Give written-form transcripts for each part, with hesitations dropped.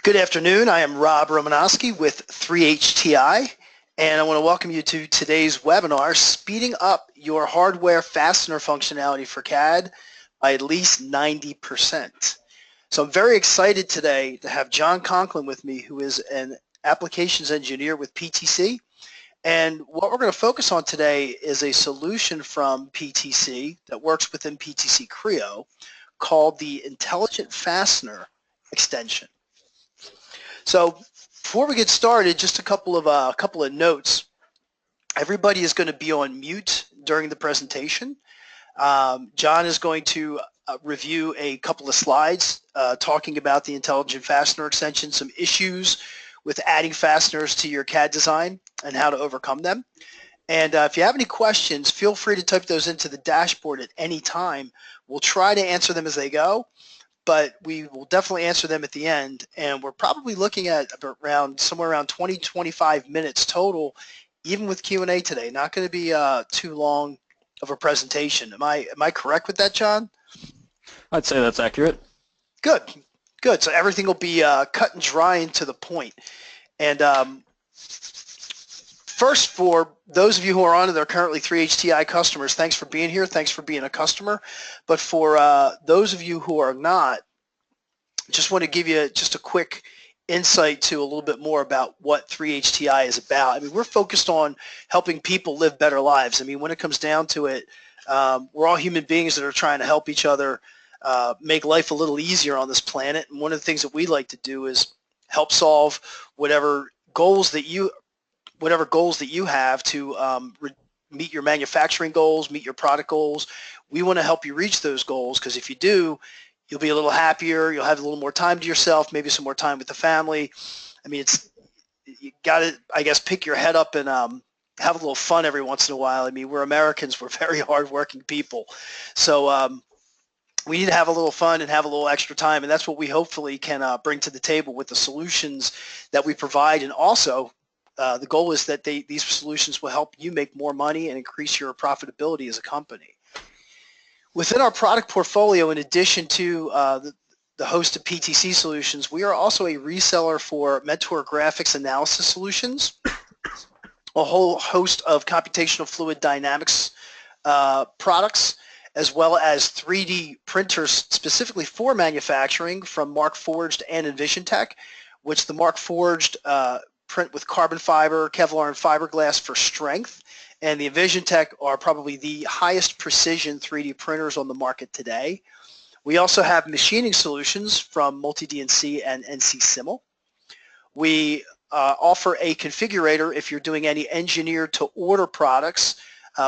Good afternoon. I am Rob Romanowski with 3HTI, and I want to welcome you to today's webinar, Speeding Up Your Hardware Fastener Functionality for CAD by at least 90%. So I'm very excited today to have John Conklin with me, who is an applications engineer with PTC. And what we're going to focus on today is a solution from PTC that works within PTC Creo called the Intelligent Fastner Extension. So before we get started, just a couple of notes. Everybody is going to be on mute during the presentation. John is going to review a couple of slides talking about the Intelligent Fastner Extension, some issues with adding fasteners to your CAD design and how to overcome them. And if you have any questions, feel free to type those into the dashboard at any time. We'll try to answer them as they go, but we will definitely answer them at the end. And we're probably looking at somewhere around 20-25 minutes total, even with Q&A today. Not going to be too long of a presentation. Am I correct with that, John? I'd say that's accurate. Good, good. So everything will be cut and dry and to the point. And first, for those of you who are on and they're currently 3HTI customers, thanks for being here. Thanks for being a customer. But for those of you who are not, just want to give you just a quick insight to a little bit more about what 3HTI is about. I mean, we're focused on helping people live better lives. I mean, when it comes down to it, we're all human beings that are trying to help each other make life a little easier on this planet. And one of the things that we like to do is help solve whatever goals that you have to meet your manufacturing goals, meet your product goals. We want to help you reach those goals, because if you do, you'll be a little happier, you'll have a little more time to yourself, maybe some more time with the family. I mean, you got to, I guess, pick your head up and have a little fun every once in a while. I mean, we're Americans, we're very hardworking people. So we need to have a little fun and have a little extra time, and that's what we hopefully can bring to the table with the solutions that we provide. And also, the goal is that these solutions will help you make more money and increase your profitability as a company. Within our product portfolio, in addition to the host of PTC solutions, we are also a reseller for Mentor Graphics Analysis Solutions, a whole host of computational fluid dynamics products, as well as 3D printers specifically for manufacturing from Markforged and EnvisionTech, which the Markforged print with carbon fiber, Kevlar, and fiberglass for strength. And the EnvisionTech are probably the highest precision 3D printers on the market today. We also have machining solutions from Multi-DNC and NC Simul. We offer a configurator if you're doing any engineered to order products.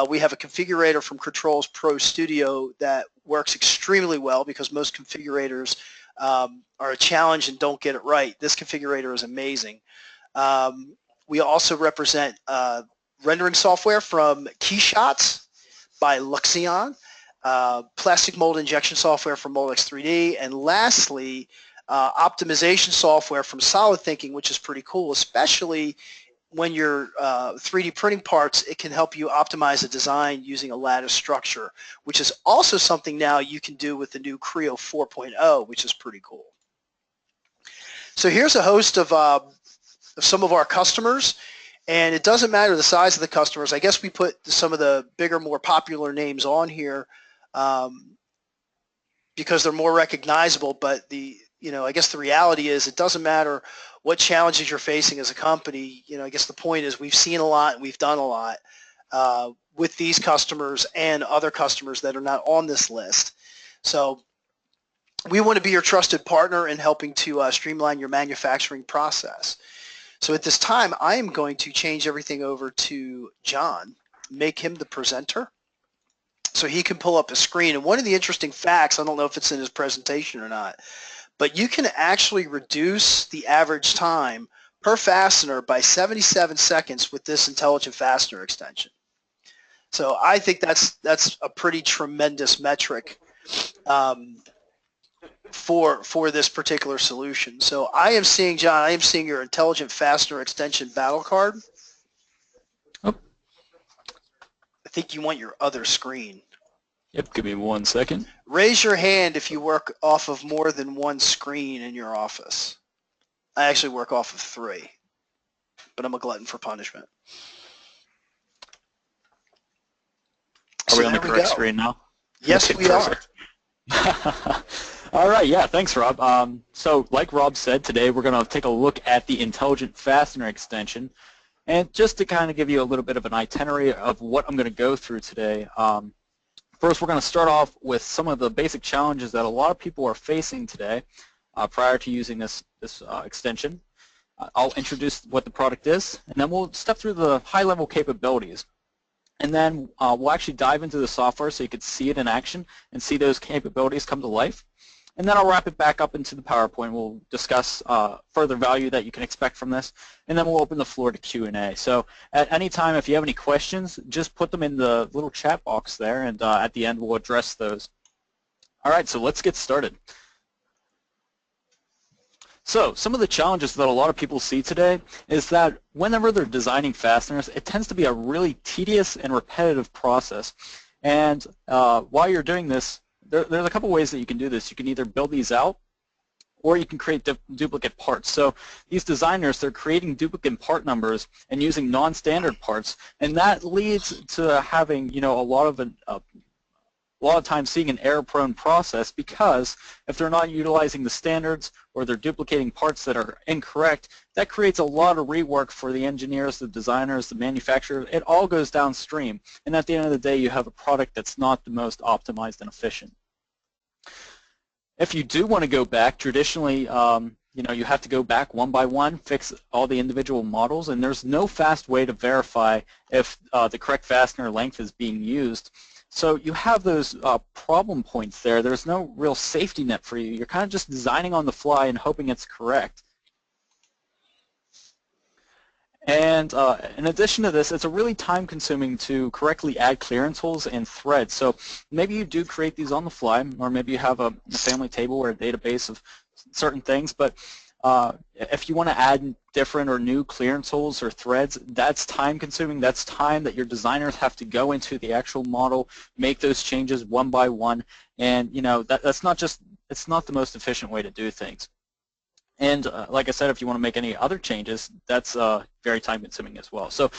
We have a configurator from Controls Pro Studio that works extremely well, because most configurators are a challenge and don't get it right. This configurator is amazing. We also represent rendering software from Keyshots by Luxion, plastic mold injection software from Molex 3D, and lastly, optimization software from Solid Thinking, which is pretty cool, especially when you're 3D printing parts. It can help you optimize a design using a lattice structure, which is also something now you can do with the new Creo 4.0, which is pretty cool. So here's a host of some of our customers. And it doesn't matter the size of the customers. I guess we put some of the bigger, more popular names on here because they're more recognizable. But I guess the reality is it doesn't matter what challenges you're facing as a company. I guess the point is we've seen a lot and we've done a lot with these customers and other customers that are not on this list. So we want to be your trusted partner in helping to streamline your manufacturing process. So at this time, I am going to change everything over to John, make him the presenter, so he can pull up a screen. And one of the interesting facts, I don't know if it's in his presentation or not, but you can actually reduce the average time per fastener by 77 seconds with this Intelligent Fastner Extension. So I think that's a pretty tremendous metric for this particular solution. So I am seeing, John, I am seeing your Intelligent Fastner Extension battle card. Oh. I think you want your other screen. Yep, give me 1 second. Raise your hand if you work off of more than one screen in your office. I actually work off of 3, but I'm a glutton for punishment. Are we So on the there we correct go. screen now? Yes, Okay, we are. All right, yeah, thanks, Rob. So like Rob said, today we're going to take a look at the Intelligent Fastener Extension. And just to kind of give you a little bit of an itinerary of what I'm going to go through today, first we're going to start off with some of the basic challenges that a lot of people are facing today prior to using this extension. I'll introduce what the product is, and then we'll step through the high-level capabilities. And then we'll actually dive into the software so you can see it in action and see those capabilities come to life. And then I'll wrap it back up into the PowerPoint. We'll discuss further value that you can expect from this, and then we'll open the floor to Q&A. So at any time, if you have any questions, just put them in the little chat box there, and at the end we'll address those. All right, so let's get started. So some of the challenges that a lot of people see today is that whenever they're designing fasteners, it tends to be a really tedious and repetitive process. And while you're doing this, there's a couple ways that you can do this. You can either build these out, or you can create duplicate parts. So these designers, they're creating duplicate part numbers and using non-standard parts, and that leads to having, a lot of times seeing an error-prone process, because if they're not utilizing the standards or they're duplicating parts that are incorrect, that creates a lot of rework for the engineers, the designers, the manufacturer. It all goes downstream, and at the end of the day, you have a product that's not the most optimized and efficient. If you do want to go back, traditionally, you have to go back one by one, fix all the individual models, and there's no fast way to verify if the correct fastener length is being used. So you have those problem points there. There's no real safety net for you. You're kind of just designing on the fly and hoping it's correct. And in addition to this, it's a really time-consuming to correctly add clearance holes and threads. So maybe you do create these on the fly, or maybe you have a family table or a database of certain things, but if you want to add different or new clearance holes or threads, that's time-consuming. That's time that your designers have to go into the actual model, make those changes one by one, and that's not it's not the most efficient way to do things. And like I said, if you want to make any other changes, that's very time-consuming as well. So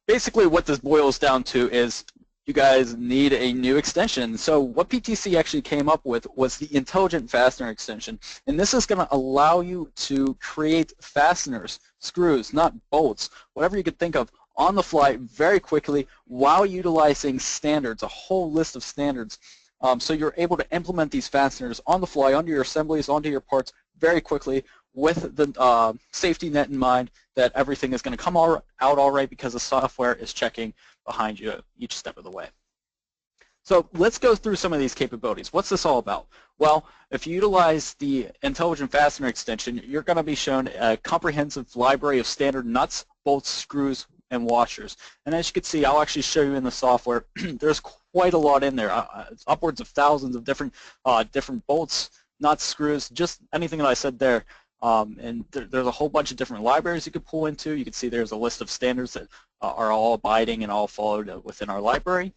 basically what this boils down to is you guys need a new extension. So what PTC actually came up with was the Intelligent Fastener Extension. And this is going to allow you to create fasteners, screws, not bolts, whatever you could think of, on the fly very quickly while utilizing standards, a whole list of standards. So you're able to implement these fasteners on the fly, onto your assemblies, onto your parts very quickly, with the safety net in mind that everything is going to come out all right because the software is checking behind you each step of the way. So let's go through some of these capabilities. What's this all about? Well, if you utilize the Intelligent Fastener Extension, you're going to be shown a comprehensive library of standard nuts, bolts, screws, and washers. And as you can see, I'll actually show you in the software, there's quite a lot in there. It's upwards of thousands of different bolts, nuts, screws, just anything that I said there. And there's a whole bunch of different libraries you could pull into. You can see there's a list of standards that are all abiding and all followed within our library.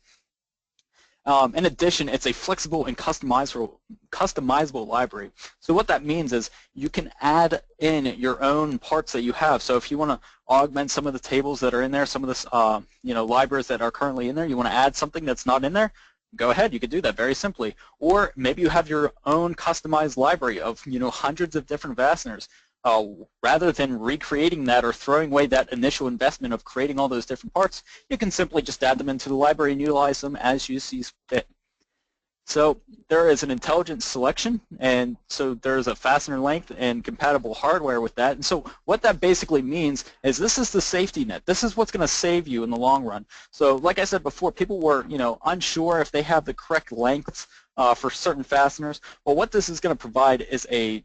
In addition, it's a flexible and customizable library. So what that means is you can add in your own parts that you have. So if you want to augment some of the tables that are in there, some of the libraries that are currently in there, you want to add something that's not in there, go ahead, you could do that very simply. Or maybe you have your own customized library of hundreds of different fasteners. Rather than recreating that or throwing away that initial investment of creating all those different parts, you can simply just add them into the library and utilize them as you see fit. So there is an intelligent selection, and so there's a fastener length and compatible hardware with that. And so what that basically means is this is the safety net. This is what's going to save you in the long run. So like I said before, people were unsure if they have the correct lengths for certain fasteners. Well, what this is going to provide is a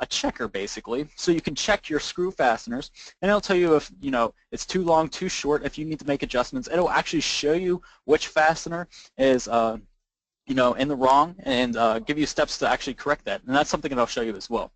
checker basically. So you can check your screw fasteners, and it'll tell you if it's too long, too short. If you need to make adjustments, it'll actually show you which fastener is in the wrong, and give you steps to actually correct that. And that's something that I'll show you as well.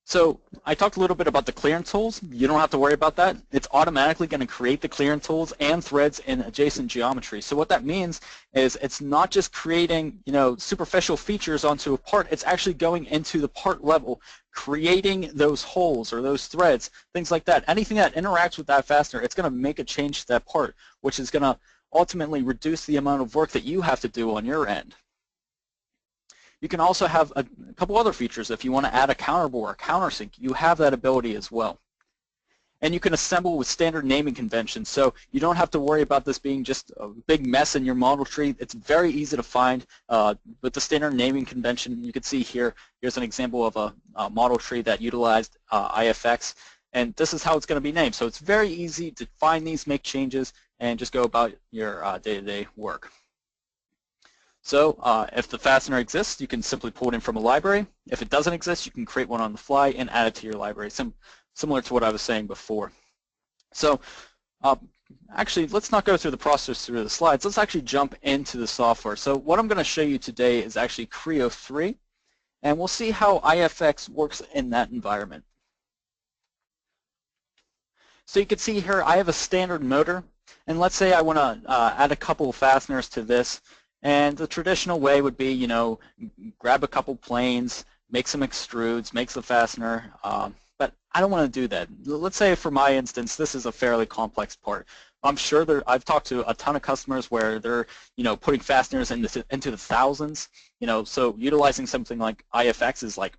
So I talked a little bit about the clearance tools. You don't have to worry about that. It's automatically going to create the clearance tools and threads in adjacent geometry. So what that means is it's not just creating, superficial features onto a part. It's actually going into the part level, creating those holes or those threads, things like that. Anything that interacts with that fastener, it's going to make a change to that part, which is going to ultimately reduce the amount of work that you have to do on your end. You can also have a couple other features. If you want to add a counterbore or countersink, you have that ability as well. And you can assemble with standard naming conventions, so you don't have to worry about this being just a big mess in your model tree. It's very easy to find with the standard naming convention. You can see here's an example of a model tree that utilized IFX, and this is how it's going to be named. So it's very easy to find these, make changes, and just go about your day-to-day work. So if the fastener exists, you can simply pull it in from a library. If it doesn't exist, you can create one on the fly and add it to your library, similar to what I was saying before. So actually, let's not go through the process through the slides. Let's actually jump into the software. So what I'm going to show you today is actually Creo 3, and we'll see how IFX works in that environment. So you can see here I have a standard motor, and let's say I want to add a couple of fasteners to this. And the traditional way would be, grab a couple planes, make some extrudes, make the fastener, but I don't want to do that. Let's say for my instance, this is a fairly complex part. I'm sure I've talked to a ton of customers where they're, putting fasteners into the thousands, so utilizing something like IFX is like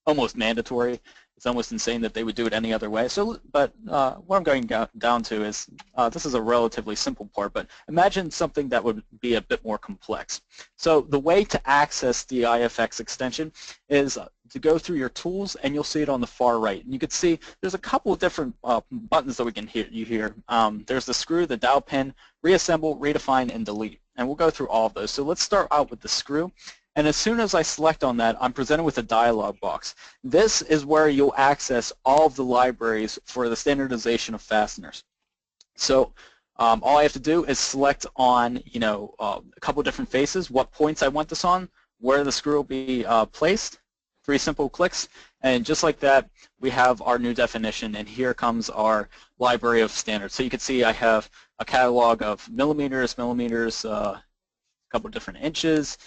almost mandatory. It's almost insane that they would do it any other way. So, but what I'm going down to is this is a relatively simple part, but imagine something that would be a bit more complex. So the way to access the IFX extension is to go through your tools, and you'll see it on the far right. And you can see there's a couple of different buttons that we can hear. There's the screw, the dowel pin, reassemble, redefine, and delete. And we'll go through all of those. So let's start out with the screw. And as soon as I select on that, I'm presented with a dialog box. This is where you'll access all of the libraries for the standardization of fasteners. So all I have to do is select on, a couple different faces, what points I want this on, where the screw will be placed, 3 simple clicks, and just like that, we have our new definition, and here comes our library of standards. So you can see I have a catalog of millimeters, a couple different inches,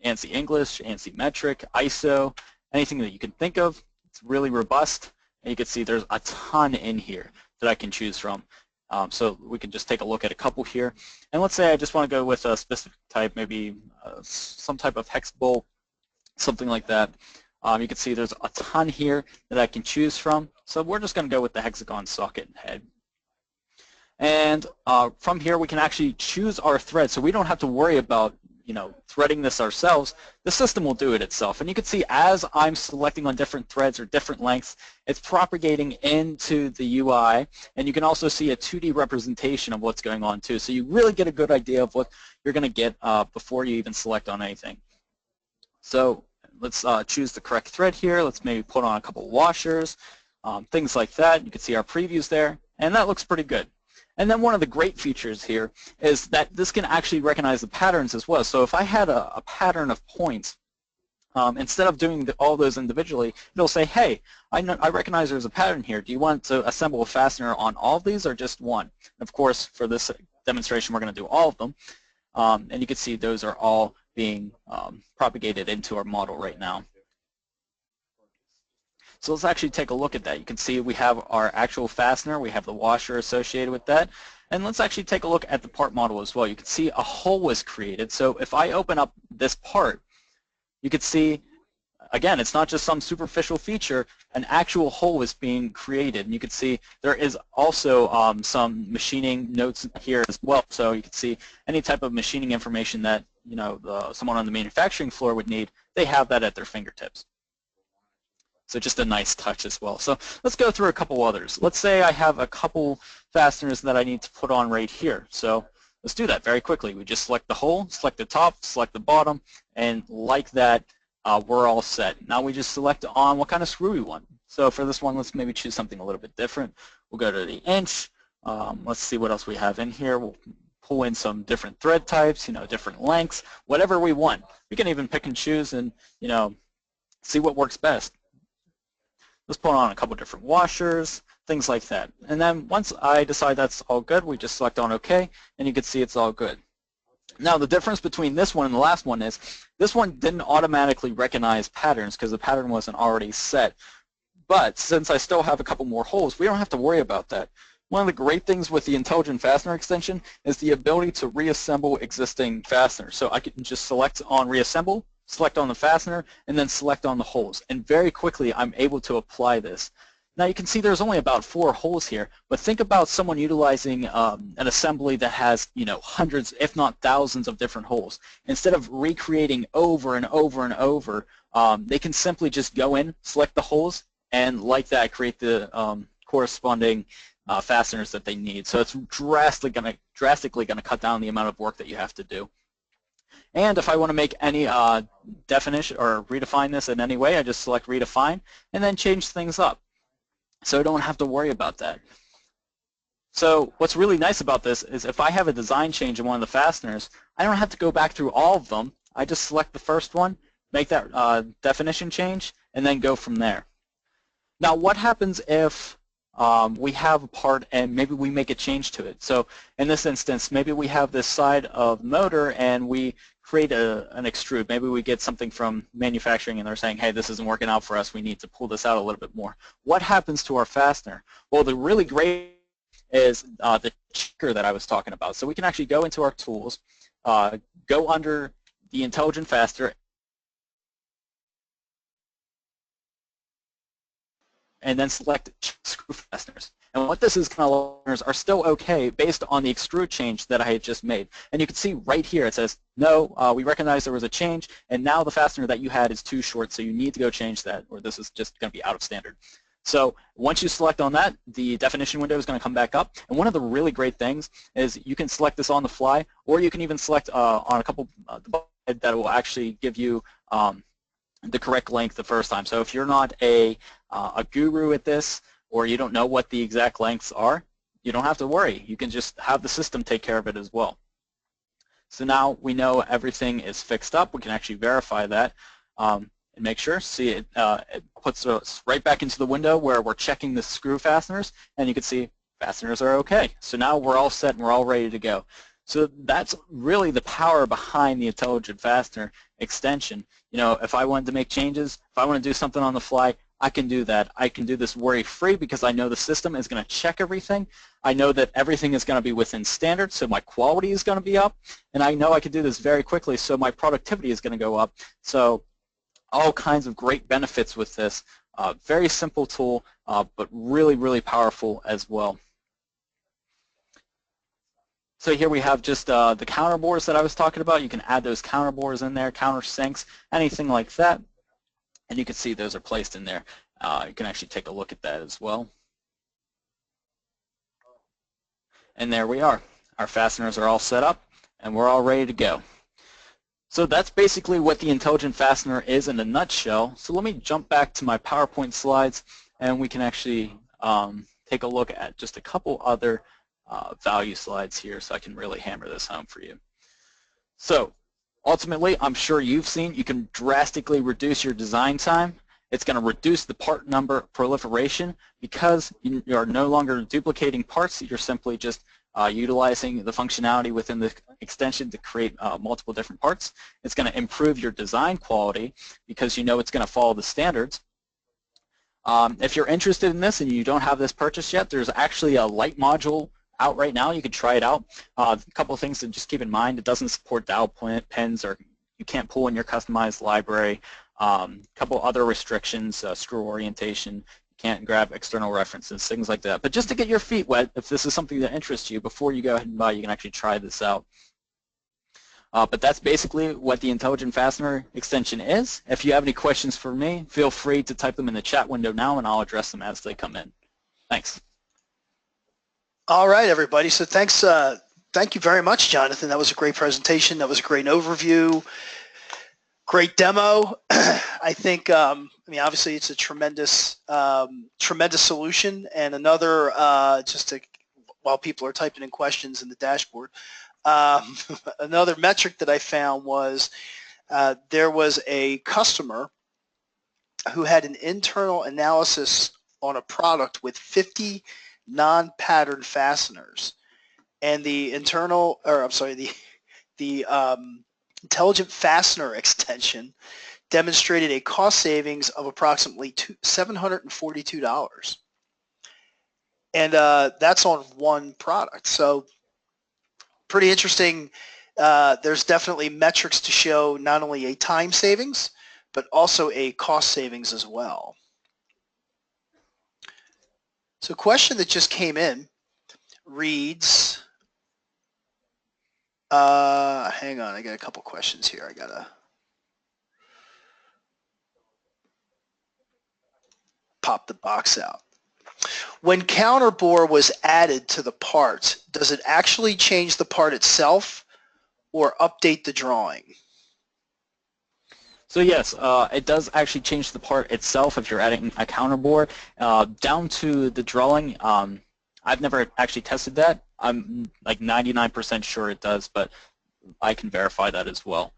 ANSI English, ANSI metric, ISO, anything that you can think of. It's really robust, and you can see there's a ton in here that I can choose from. So we can just take a look at a couple here. And let's say I just want to go with a specific type, maybe some type of hex bolt, something like that. You can see there's a ton here that I can choose from. So we're just going to go with the hexagon socket head. And from here we can actually choose our thread, so we don't have to worry about threading this ourselves. The system will do it itself. And you can see as I'm selecting on different threads or different lengths, it's propagating into the UI, and you can also see a 2D representation of what's going on too. So you really get a good idea of what you're going to get before you even select on anything. So let's choose the correct thread here. Let's maybe put on a couple washers, things like that. You can see our previews there, and that looks pretty good. And then one of the great features here is that this can actually recognize the patterns as well. So if I had a pattern of points, instead of doing all those individually, it'll say, hey, I recognize there's a pattern here. Do you want to assemble a fastener on all of these or just one? And of course, for this demonstration, we're going to do all of them. And you can see those are all being propagated into our model right now. So let's actually take a look at that. You can see we have our actual fastener, we have the washer associated with that, and let's actually take a look at the part model as well. You can see a hole was created. So if I open up this part, you can see, again, it's not just some superficial feature, an actual hole is being created. And you can see there is also some machining notes here as well. So you can see any type of machining information that someone on the manufacturing floor would need, they have that at their fingertips. So just a nice touch as well. So let's go through a couple others. Let's say I have a couple fasteners that I need to put on right here. So let's do that very quickly. We just select the hole, select the top, select the bottom, and like that, we're all set. Now we just select on what kind of screw we want. So for this one, let's maybe choose something a little bit different. We'll go to the inch. Let's see what else we have in here. We'll pull in some different thread types, different lengths, whatever we want. We can even pick and choose and, see what works best. Let's put on a couple different washers, things like that. And then once I decide that's all good, we just select on OK, and you can see it's all good. Now the difference between this one and the last one is this one didn't automatically recognize patterns because the pattern wasn't already set. But since I still have a couple more holes, we don't have to worry about that. One of the great things with the Intelligent Fastner extension is the ability to reassemble existing fasteners. So I can just select on reassemble, select on the fastener, and then select on the holes. And very quickly I'm able to apply this. Now you can see there's only about 4 holes here, but think about someone utilizing an assembly that has, you know, hundreds, if not thousands of different holes. Instead of recreating over and over and over, they can simply just go in, select the holes, and like that create the corresponding fasteners that they need. So it's drastically going to cut down the amount of work that you have to do. And if I want to make any definition or redefine this in any way, I just select redefine and then change things up. So I don't have to worry about that. So what's really nice about this is if I have a design change in one of the fasteners, I don't have to go back through all of them. I just select the first one, make that definition change, and then go from there. Now what happens if we have a part and maybe we make a change to it? So in this instance, maybe we have this side of motor and we create an extrude. Maybe we get something from manufacturing and they're saying, hey, this isn't working out for us. We need to pull this out a little bit more. What happens to our fastener? Well, the really great is the checker that I was talking about. So we can actually go into our tools, go under the Intelligent Fastner, and then select screw fasteners. And what this is going to allow are still okay based on the extrude change that I had just made. And you can see right here it says, no, we recognize there was a change, and now the fastener that you had is too short, so you need to go change that, or this is just going to be out of standard. So once you select on that, the definition window is going to come back up. And one of the really great things is you can select this on the fly, or you can even select on a couple that will actually give you the correct length the first time. So if you're not a guru at this, or you don't know what the exact lengths are, you don't have to worry. You can just have the system take care of it as well. So now we know everything is fixed up. We can actually verify that and make sure. See, it puts us right back into the window where we're checking the screw fasteners, and you can see fasteners are okay. So now we're all set and we're all ready to go. So that's really the power behind the Intelligent Fastner extension. You know, if I wanted to make changes, if I want to do something on the fly, I can do that. I can do this worry-free because I know the system is going to check everything. I know that everything is going to be within standards, so my quality is going to be up. And I know I can do this very quickly, so my productivity is going to go up. So all kinds of great benefits with this. Very simple tool, but really, really powerful as well. So here we have just the counterbores that I was talking about. You can add those counterbores in there, countersinks, anything like that. And you can see those are placed in there. You can actually take a look at that as well. And there we are. Our fasteners are all set up, and we're all ready to go. So that's basically what the Intelligent Fastner is in a nutshell. So let me jump back to my PowerPoint slides, and we can actually take a look at just a couple other value slides here so I can really hammer this home for you. So ultimately, I'm sure you've seen you can drastically reduce your design time. It's going to reduce the part number proliferation because you are no longer duplicating parts. You're simply just utilizing the functionality within the extension to create multiple different parts. It's going to improve your design quality because you know it's going to follow the standards. If you're interested in this and you don't have this purchased yet, there's actually a light module out right now. You can try it out. A couple of things to just keep in mind: it doesn't support dowel pins, or you can't pull in your customized library. A couple other restrictions: screw orientation. You can't grab external references, things like that. But just to get your feet wet, if this is something that interests you, before you go ahead and buy, you can actually try this out. But that's basically what the Intelligent Fastner extension is. If you have any questions for me, feel free to type them in the chat window now, and I'll address them as they come in. Thanks. All right, everybody. So thank you very much, Jonathan. That was a great presentation. That was a great overview. Great demo. I think, I mean, obviously it's a tremendous solution. And another, while people are typing in questions in the dashboard, another metric that I found was there was a customer who had an internal analysis on a product with 50 non-pattern fasteners, and the Intelligent Fastner Extension demonstrated a cost savings of approximately $742. And that's on one product. So pretty interesting. There's definitely metrics to show not only a time savings, but also a cost savings as well. So a question that just came in reads, hang on, I got a couple questions here. I gotta pop the box out. When Counterbore was added to the part, does it actually change the part itself or update the drawing? So yes, it does actually change the part itself if you're adding a counterbore. Down to the drawing, I've never actually tested that. I'm like 99% sure it does, but I can verify that as well.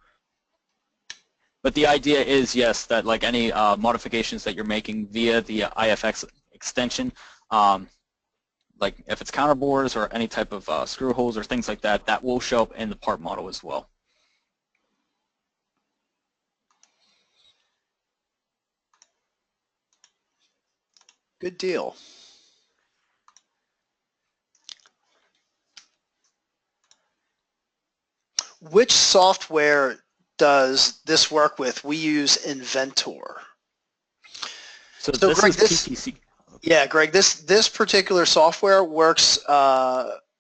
But the idea is, yes, that like any modifications that you're making via the IFX extension, like if it's counterbores or any type of screw holes or things like that, that will show up in the part model as well. Good deal. Which software does this work with? We use Inventor. So this Greg, is PTC. Yeah, Greg, this particular software works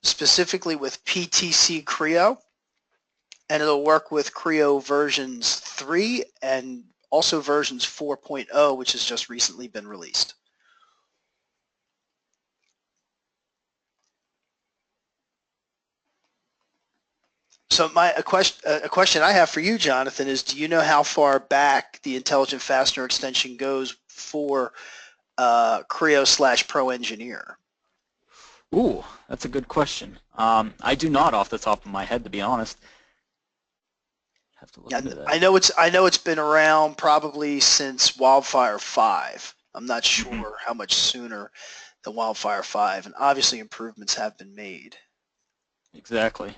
specifically with PTC Creo, and it'll work with Creo versions 3 and also versions 4.0, which has just recently been released. So a question I have for you, Jonathan, is do you know how far back the Intelligent Fastner Extension goes for Creo/Pro Engineer? Ooh, that's a good question. I do not off the top of my head, to be honest. Have to look into that. I know it's been around probably since Wildfire 5. I'm not sure how much sooner than Wildfire 5, and obviously improvements have been made. Exactly.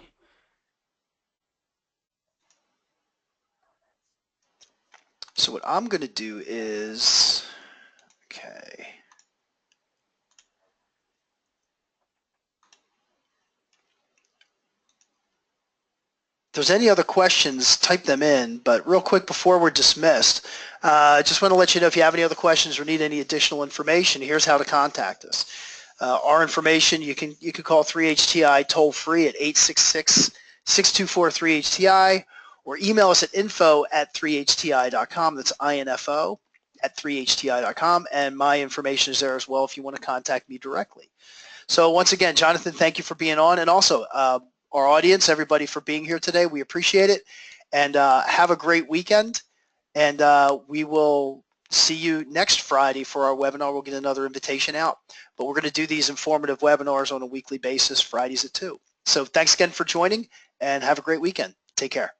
So what I'm going to do is, okay. If there's any other questions, type them in. But real quick before we're dismissed, I just want to let you know if you have any other questions or need any additional information, here's how to contact us. Our information, you can call 3HTI toll free at 866-624-3HTI, or email us at info@3hti.com. That's info at 3hti.com, and my information is there as well if you want to contact me directly. So once again, Jonathan, thank you for being on, and also our audience, everybody for being here today. We appreciate it, and have a great weekend, and we will see you next Friday for our webinar. We'll get another invitation out, but we're going to do these informative webinars on a weekly basis, Fridays at 2. So thanks again for joining, and have a great weekend. Take care.